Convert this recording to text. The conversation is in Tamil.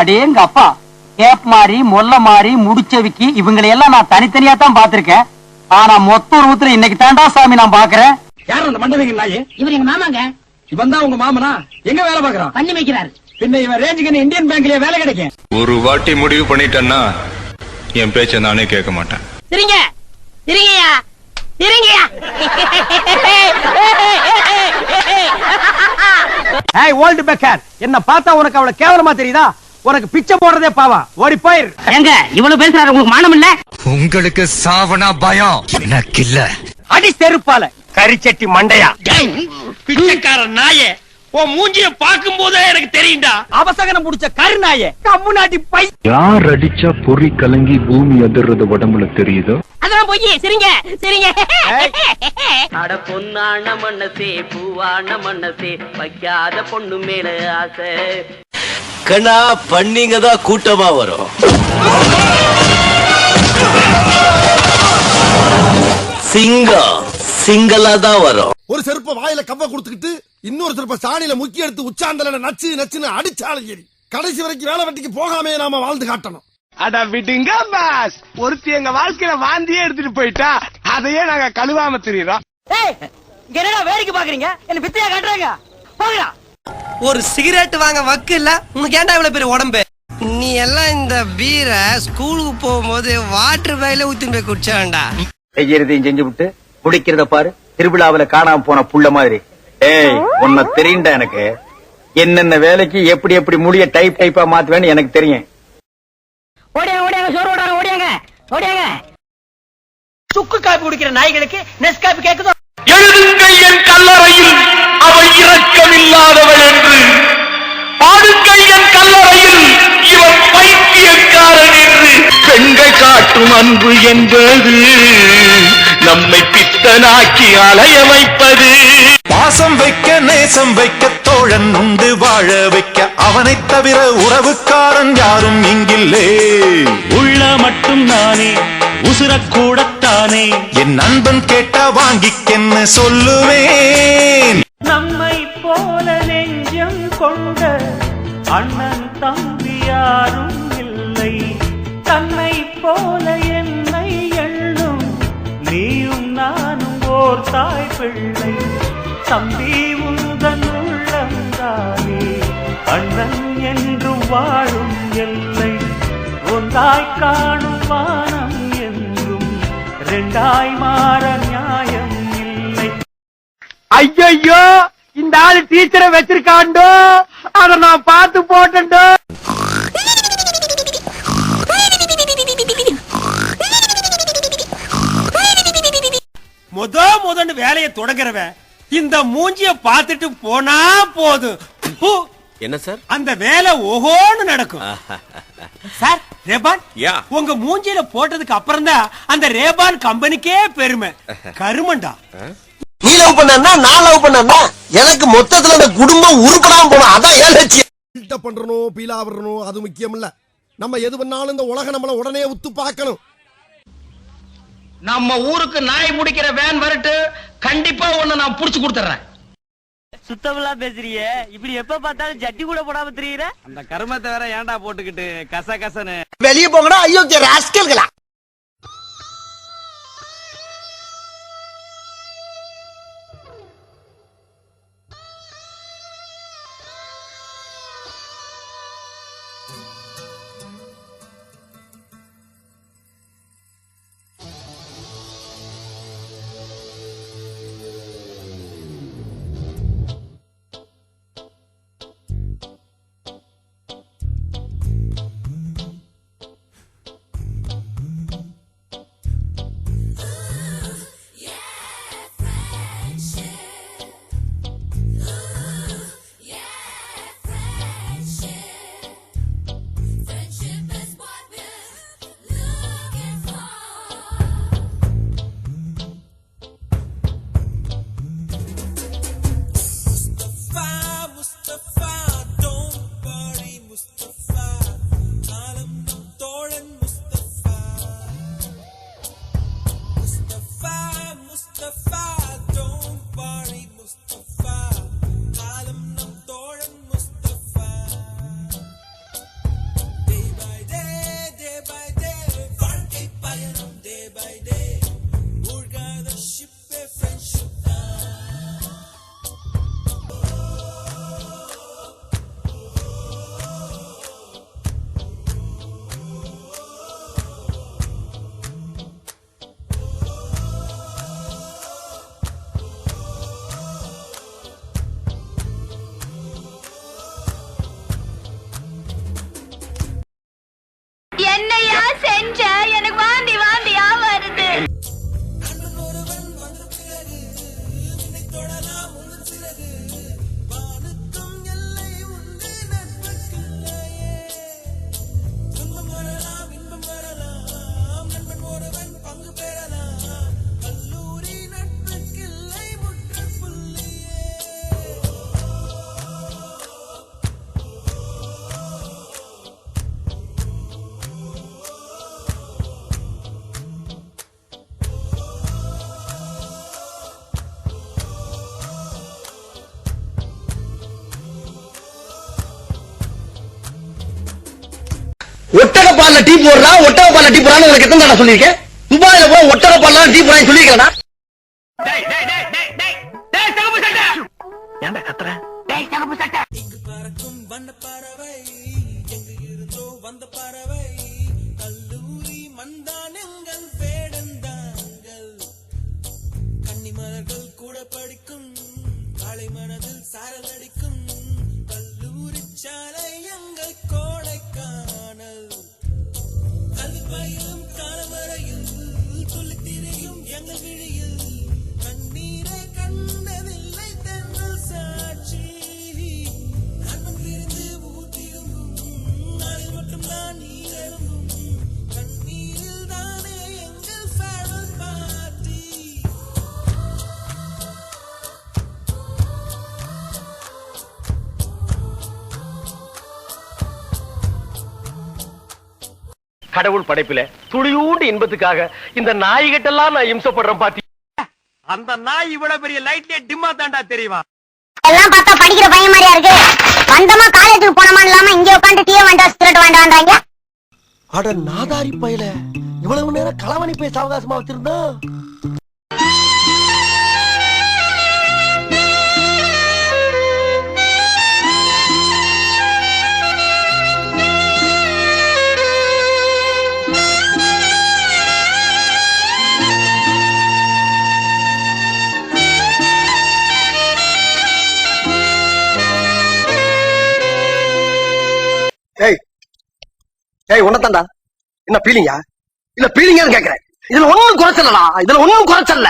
அடேங்க அப்பா, கேப் மாறி மொல்ல மாறி முடிச்சவிக்கி இவங்களை எல்லாம் நான் தனித்தனியா தான் பாத்திருக்கேன். ஆனா மொத்த உருவத்துல இன்னைக்கு தாண்டா சாமி நான் பாக்குறேன். யார் அந்த மண்டவிங்க நாயே? இவர் எங்க மாமாங்க. இவன் தான் உங்க மாமனா? எங்க வேலை பாக்குறான்? பண்ணி வைக்கிறாரு. பின்ன இவன் ரேஞ்சுக்கு இந்தியன் பேங்க்லயே வேலை கிடைக்கும். ஒரு வாட்டி முடிவு பண்ணிட்டேன்னா என் பேச்ச நானே கேட்க மாட்டேன். சரிங்க சரிங்கய்யா சரிங்கய்யா. ஏய் ஓல்ட் பெக்கர், என்ன பார்த்தா உனக்கு அவ்வளவு கேவலமா தெரியுதா? உனக்கு பிச்சை போடுறதே பாவா. ஓடி போயிரு. எங்க இவ்வளவு பேசுறாரு, உங்களுக்கு மானம் இல்ல? உங்களுக்கு சாவனா பயம் எனக்கு இல்ல. அடி செருப்பால கரிச்சட்டி மண்டையா. பிச்சைக்கார நாயே, உன் மூஞ்சிய பாக்கும் போதே எனக்கு தெரியும்டா. அவசகனம் முடிச்ச கருநாயே, கம்முனாட்டி பை. யார் அடிச்சா பொறி கலங்கி பூமி அதிர்றது உடம்புல தெரியுதோ அதெல்லாம் போய் சரிங்க சரிங்க. அட பொன்னான மனசே பூவான மனசே வைக்காத பொண்ணு மேல ஆசை. கண்ணா பண்ணிங்க தான் கூட்டமா வரும். சிங்கம் சிங்களா தான் வரும். ஒரு செருப்ப வாயில கவ்வ கொடுத்துக்கிட்டு இன்னொரு செருப்ப சாணியில முக்கி எடுத்து உச்சாந்தல நச்சு நச்சுன்னு அடிச்சாலும் சரி, கடைசி வரைக்கும் வேலை வெட்டிக்கு போகாமே நாம வாழ்ந்து காட்டணும். அட விடுங்க பாஸ், ஒருத்தி எங்க வாழ்க்கையில வாந்தியே எடுத்துட்டு போயிட்டா அதையே நாங்க கழுவாம தெரியுறோம். என்னடா வேடிக்கை பாக்குறீங்க? என்ன பித்தையா காட்டுறாங்க? போங்கடா. ஒரு சிகரெட் வாங்க வக்கு இல்ல உனக்கு. ஏன்டா இவ்வளவு பெரிய உடம்பு? நீ எல்லாம் இந்த பீரை ஸ்கூலுக்கு போகும்போது வாட்டர் பேக்ல ஊத்தின்னு போய் குடிச்சாண்டா. செய்யறதையும் செஞ்சு விட்டு குடிக்கிறத பாரு, திருவிழாவில காணாம போன புள்ள மாதிரி. ஏய், உன்னை தெரியும்டா எனக்கு. என்னென்ன வேலைக்கு எப்படி எப்படி முடிய டைப் டைப்பா மாத்துவேன்னு எனக்கு தெரியும். ஓடியாங்க ஓடியாங்க, சோறு ஓடாங்க, ஓடியாங்க ஓடியாங்க. சுக்கு காப்பி குடிக்கிற நாய்களுக்கு நெஸ் காப்பி கேக்குதோ? எழுதுங்கள் என் கல்லறையில் அவள் இரக்கமில்லாதவள் என்று, பாடுங்கள் என் கல்லறையில் இவன் பைத்தியக்காரன் என்று. பெண்கள் காட்டும் அன்பு என்பது நம்மை பித்தனாக்கி அலைய வைப்பது. பாசம் வைக்க நேசம் வைக்க தோழன் உண்டு வாழ வைக்க, அவனை தவிர உறவுக்காரன் யாரும் இங்கில்லே. உள்ள மட்டும் நானே உசுரக்கூடத்தானே, என் நண்பன் கேட்டா வாங்கிக்கென்னு சொல்லுவேன். நம்மை போல நெஞ்சம் கொண்ட அண்ணன் தம்பி யாரும் இல்லை. தன்னை போல என்னை எண்ணும் நீயும் நானும் ஓர் தாய் பிள்ளை. தம்பி உந்தன் உள்ளந்தானே அண்ணன் என்றும் வாழும் எல்லை. ஒன்றாய் காணும் வானம் என்றும் ரெண்டாய் மாற நியாயம் இல்லை. ஐயோ, இந்த ஆளு டீச்சரை வச்சிருக்காண்டோ, அத நான் பார்த்து போட்டோ. முதன்னு வேலையை தொடங்குறவன் இந்த மூஞ்சிய பார்த்துட்டு போனா போதும். என்ன சார்? அந்த வேலை ஓஹோன்னு நடக்கும். சார், ரேபான் உங்க மூஞ்சியில போட்டதுக்கு அப்புறம் தான் அந்த ரேபான் கம்பெனிக்கே பெருமை. கருமண்டா. நீ லவ் பண்ணா நான் லவ் பண்ணா எனக்கு மொத்தத்துல அந்த குடும்பம் உருப்படாம போனா அதான் ஏன் லட்சியம். பில்டப் பண்றணும், பீலா வரணும், அது முக்கியம் இல்ல. நம்ம எது பண்ணாலும் இந்த உலக நம்மள உடனே உத்து பார்க்கணும். நம்ம ஊருக்கு நாய் முடிக்கிற வேன் வரட்டு, கண்டிப்பா ஒண்ணு நான் புடிச்சு கொடுத்துறேன். சுத்தமில்லா பேசுறிய, இப்படி எப்ப பார்த்தாலும் ஜட்டி கூட போடாம தெரியுற. அந்த கர்மத்தை வேற ஏன்டா போட்டுக்கிட்டு கச கசன்னு. வெளியே போங்கடா அயோக்கிய ராஸ்கல்களா. Mustafa, don't worry, Mustafa. Kalam ஒட்டக பால்ல டீ போடுறா ஒட்டக பால்ல டீ போடுறான்னு உனக்கு எத்தனை தடவை சொல்லியிருக்கேன்? துபாயில போய் ஒட்டக பால்ல டீ போடுறான்னு சொல்லியிருக்கேன். ஏன்டா கத்துற? டேய் சிகப்பு சட்டை. கடவுள் படைப்பில துளியூண்டு இன்பத்துக்காக இந்த நாய்கிட்டெல்லாம் நான் இம்சப்படுறேன் பாத்தி. அந்த நாய் இவ்வளவு பெரிய லைட்லயே டிம்மா தாண்டா தெரியுமா? எல்லாம் பார்த்தா படிக்கிற பையன் மாதிரியா இருக்கு. வந்தமா காலேஜுக்கு போனமா இல்லாம இங்க உட்காந்து டீ வேண்டாம் சிகரெட் வேண்டாம்ன்றாங்க. அட நாதாரி பயல, இவ்வளவு நேரம் களவணி போய் சாவகாசமா வச்சிருந்தா. ஏய் உன்னதாண்டா என்ன பீலிங்கா இல்ல பீலிங்கான்னு கேக்குறேன். இதுல ஒண்ணும் குறைச்சலடா, இதுல ஒண்ணும் குறைச்சல்ல.